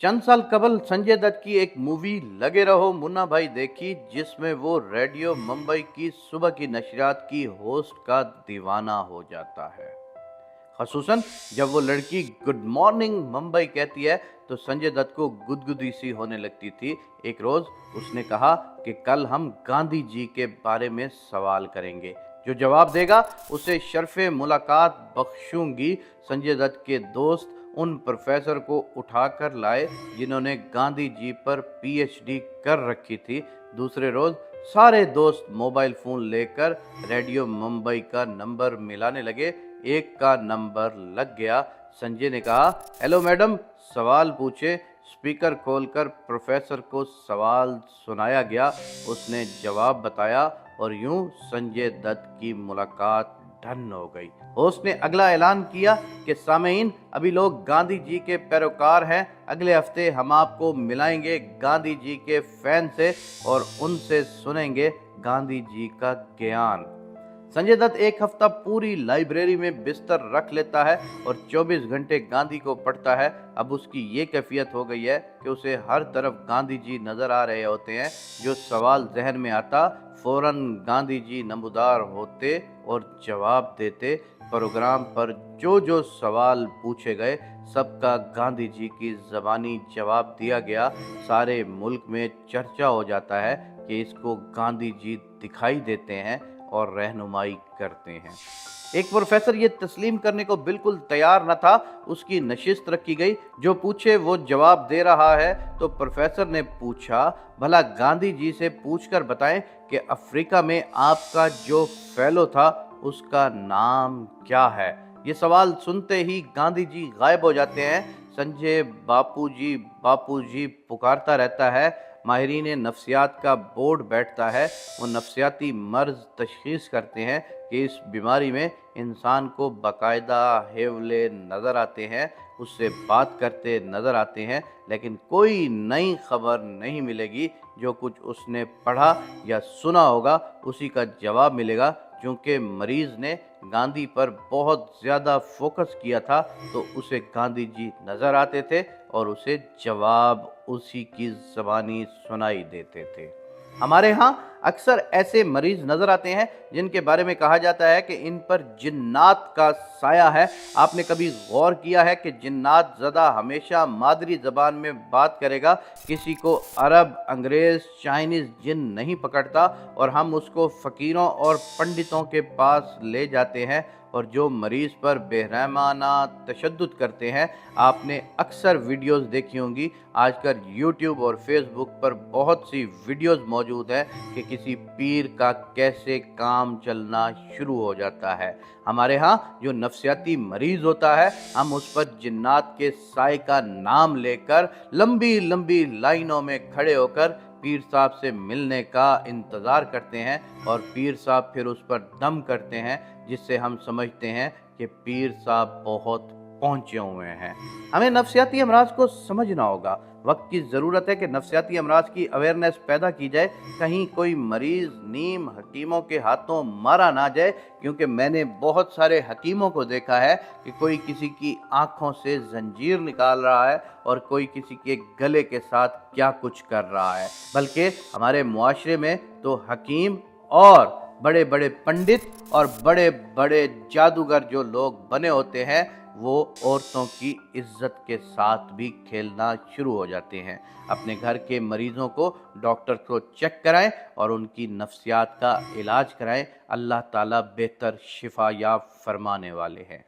चंद साल कबल संजय दत्त की एक मूवी लगे रहो मुन्ना भाई देखी, जिसमें वो रेडियो मुंबई की सुबह की नशरियात की होस्ट का दीवाना हो जाता है। खसूसन जब वो लड़की गुड मॉर्निंग मुंबई कहती है तो संजय दत्त को गुदगुदी सी होने लगती थी। एक रोज उसने कहा कि कल हम गांधी जी के बारे में सवाल करेंगे, जो जवाब देगा उसे शर्फे मुलाकात बख्शूंगी। संजय दत्त के दोस्त उन प्रोफेसर को उठाकर लाए जिन्होंने गांधी जी पर पीएचडी कर रखी थी। दूसरे रोज सारे दोस्त मोबाइल फोन लेकर रेडियो मुंबई का नंबर मिलाने लगे। एक का नंबर लग गया। संजय ने कहा, हेलो मैडम, सवाल पूछे। स्पीकर खोलकर प्रोफेसर को सवाल सुनाया गया। उसने जवाब बताया और यूं संजय दत्त की मुलाकात धन हो गई। होस्ट ने अगला ऐलान किया कि सामीन, अभी लोग गांधी जी के पैरोकार हैं। अगले हफ्ते हम आपको मिलाएंगे गांधी जी के फैन से और उनसे सुनेंगे गांधी जी का ज्ञान। संजय दत्त एक हफ्ता पूरी लाइब्रेरी में बिस्तर रख लेता है और 24 घंटे गांधी को पढ़ता है। अब उसकी ये कैफियत हो गई है कि उसे हर तरफ गांधी जी नजर आ रहे होते हैं। जो सवाल जहन में आता फौरन गांधी जी नमूदार होते और जवाब देते। प्रोग्राम पर जो जो सवाल पूछे गए सबका गांधी जी की जबानी जवाब दिया गया। सारे मुल्क में चर्चा हो जाता है कि इसको गांधी जी दिखाई देते हैं और रहनुमाई करते हैं। एक प्रोफेसर ये तस्लीम करने को बिल्कुल तैयार न था। उसकी नशिस्त रखी गई, जो पूछे वो जवाब दे रहा है। तो प्रोफेसर ने पूछा, भला गांधी जी से पूछकर बताएं कि अफ्रीका में आपका जो फेलो था उसका नाम क्या है। ये सवाल सुनते ही गांधी जी गायब हो जाते हैं। संजय बापूजी पुकारता रहता है। माहिरीन नफ्सियात का बोर्ड बैठता है। वो नफ्सियाती मर्ज तशखीस करते हैं कि इस बीमारी में इंसान को बाकायदा हेवले नज़र आते हैं, उससे बात करते नज़र आते हैं, लेकिन कोई नई खबर नहीं मिलेगी। जो कुछ उसने पढ़ा या सुना होगा उसी का जवाब मिलेगा। क्योंकि मरीज ने गांधी पर बहुत ज़्यादा फोकस किया था तो उसे गांधी जी नज़र आते थे और उसे जवाब उसी की ज़बानी सुनाई देते थे। हमारे यहाँ अक्सर ऐसे मरीज नजर आते हैं जिनके बारे में कहा जाता है कि इन पर जिन्नात का साया है। आपने कभी गौर किया है कि जिन्नात ज़दा हमेशा मादरी ज़बान में बात करेगा, किसी को अरब, अंग्रेज़, चाइनीज़ जिन नहीं पकड़ता और हम उसको फ़कीरों और पंडितों के पास ले जाते हैं और जो मरीज़ पर बेरहमाना तशद्दुद करते हैं। आपने अक्सर वीडियोस देखी होंगी। आजकल यूट्यूब और फेसबुक पर बहुत सी वीडियोस मौजूद हैं कि किसी पीर का कैसे काम चलना शुरू हो जाता है। हमारे यहाँ जो नफ्सियाती मरीज़ होता है, हम उस पर जिन्नात के साए का नाम लेकर लंबी लंबी लाइनों में खड़े होकर पीर साहब से मिलने का इंतज़ार करते हैं और पीर साहब फिर उस पर दम करते हैं, जिससे हम समझते हैं कि पीर साहब बहुत पहुंचे हुए हैं। हमें नफ्सियाती अमराज को समझना होगा। वक्त की ज़रूरत है कि नफ्सियाती अमराज की अवेयरनेस पैदा की जाए। कहीं कोई मरीज़ नीम हकीमों के हाथों मारा ना जाए, क्योंकि मैंने बहुत सारे हकीमों को देखा है कि कोई किसी की आंखों से जंजीर निकाल रहा है और कोई किसी के गले के साथ क्या कुछ कर रहा है। बल्कि हमारे मुआशरे में तो हकीम और बड़े बड़े पंडित और बड़े बड़े जादूगर जो लोग बने होते हैं, वो औरतों की इज्जत के साथ भी खेलना शुरू हो जाते हैं। अपने घर के मरीजों को डॉक्टर को चेक कराएं और उनकी नफ्सियात का इलाज कराएं। अल्लाह ताला बेहतर शिफा याब फरमाने वाले हैं।